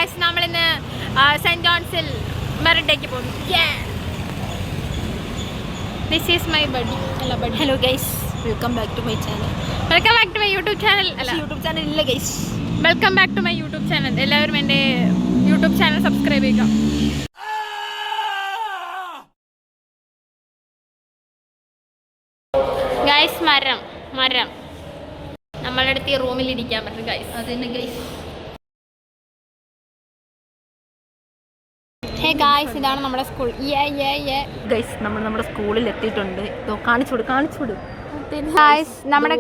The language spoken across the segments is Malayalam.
ഗൈസ്, നമ്മളിന്ന് സെന്റ് ജോൺസിൽ ബർത്ത്ഡേക്ക് പോകുന്നു. This is my buddy. Hello guys, welcome back to my channel. Welcome back to my YouTube channel. അല്ല, യൂട്യൂബ് ചാനൽ ഇല്ല guys. Welcome back to my YouTube channel. എല്ലാവരും എൻ്റെ യൂട്യൂബ് ചാനൽ സബ്സ്ക്രൈബ് ചെയ്യുക. ഗൈസ്, മരം നമ്മളുടെ അടുത്ത് ഈ റൂമിൽ ഇരിക്കാൻ പറ്റും ഗൈസ്. അത് തന്നെ ഗൈസ്. ഹേ ഗൈസ്, ഇതാണ് നമ്മുടെ സ്കൂൾ. ഗൈസ്, നമ്മൾ നമ്മുടെ സ്കൂളിൽ എത്തിയിട്ടുണ്ട്. കാണിച്ചോട് ഗൈസ്, നമ്മുടെ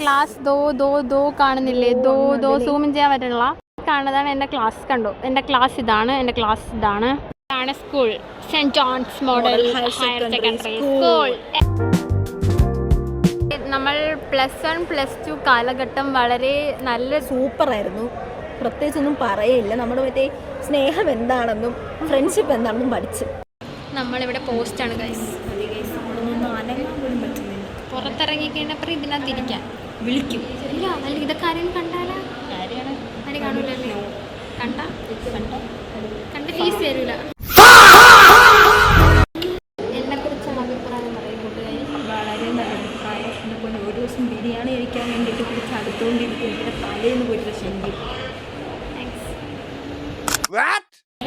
ക്ലാസ് ദോ കാണുന്നില്ലേ? ദോ സൂം ചെയ്യാൻ പറ്റുള്ള കാണുന്നതാണ് എൻ്റെ ക്ലാസ്. കണ്ടോ, എൻ്റെ ക്ലാസ് ഇതാണ്. ഇതാണ് school, saint John's model higher secondary school. നമ്മൾ +1 +2 കാലഘട്ടം വളരെ നല്ല സൂപ്പറായിരുന്നു. പ്രത്യേകിച്ചൊന്നും പറയില്ല. നമ്മുടെ മറ്റേ സ്നേഹം എന്താണെന്നും ഫ്രണ്ട്ഷിപ്പ് എന്താണെന്നും പഠിച്ച്. നമ്മളിവിടെ പോസ്റ്റാണ് ഗൈസ്. പുറത്തിറങ്ങി കഴിഞ്ഞപ്പോൾ ഇതിനകത്തിരിക്കാൻ വിളിക്കും. ഇല്ല, നല്ല ഇതൊക്കെ ആരെയും കണ്ടാലാ ആരും കാണൂലല്ലേ? കണ്ട ഫീസ് തരൂല. എന്നെക്കുറിച്ചാണ് അഭിപ്രായം പറയുന്നത്. വളരെ നല്ല അഭിപ്രായം. എന്നെക്കൊണ്ട് ഒരു ദിവസം ബിരിയാണി കഴിക്കാൻ വേണ്ടിയിട്ട് കുറിച്ച് അടുത്തുകൊണ്ടിരിക്കും. ഇവിടെ തലേന്ന് പോയിട്ട് ശരി.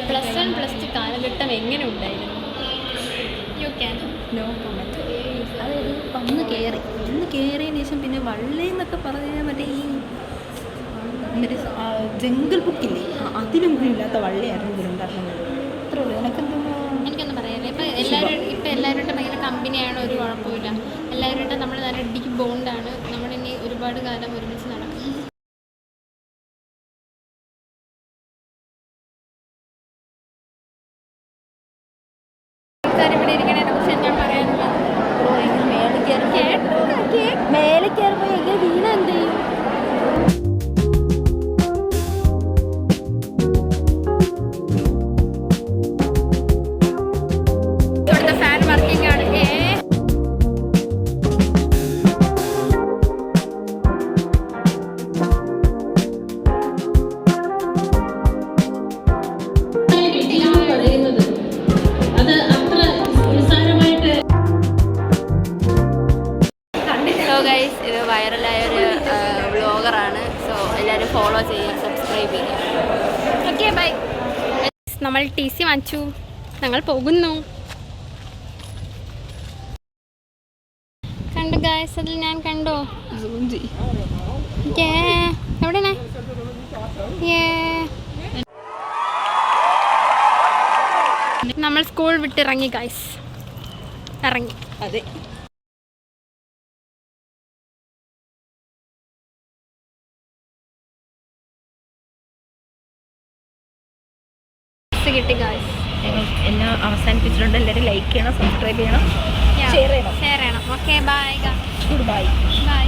+1 +2 കാലഘട്ടം എങ്ങനെ ഉണ്ടായിരുന്നു? You can no comment. അതായത് വന്ന് കയറിയതിന് ശേഷം പിന്നെ വള്ളേന്നൊക്കെ പറഞ്ഞാൽ മറ്റേ ഈ മറ്റേ ജംഗിൾ ബുക്കില്ലേ, അതിലും ഇല്ലാത്ത വള്ളിയായിരുന്നു ഇതിലുണ്ടാക്കുന്നത്. അത്രേ ഉള്ളൂ. എനിക്കൊന്നും പറയാനില്ല. ഇപ്പം എല്ലാവരുടെ ഭയങ്കര കമ്പനിയാണ്, ഒരു കുഴപ്പമില്ല. എല്ലാവരുടെ നമ്മൾ നല്ല ഡീപ്പ് ബോണ്ടാണ്. നമ്മളിനി ഒരുപാട് കാലം ഒരുമിച്ച് നടക്കും. ഇവിടെ ഇരിക്കണതിനെ കുറിച്ച് എന്താണ് പറയാനുള്ളത്? മേലെ കയറുമ്പോൾ എങ്ങനെ വീണ എന്ത് ചെയ്യും? ഇവിടുത്തെ ഫാൻ വർക്കിംഗ് ആണ്. ഗൈസ്, ഇത് വൈറലായ ഒരു വ്ളോഗറാണ്. സോ എല്ലാവരും ഫോളോ ചെയ്യുക, സബ്സ്ക്രൈബ് ചെയ്യുക. Okay, bye. നമ്മൾ TC വാങ്ങിച്ചു, ഞങ്ങൾ പോകുന്നു. കണ്ടു ഗൈസ്, അതിൽ ഞാൻ കണ്ടോ? എവിടെയാണ്? നമ്മൾ സ്കൂൾ വിട്ടിറങ്ങി ഗൈസ്. ഇറങ്ങി. അതെ. കിട്ടി ഗൈസ്. എല്ലാം അവസാനിപ്പിച്ചിട്ടുണ്ട്. എല്ലാവരും ലൈക്ക് ചെയ്യണം, സബ്സ്ക്രൈബ് ചെയ്യണം, ഷെയർ ചെയ്യണം. Okay, bye. Goodbye. By.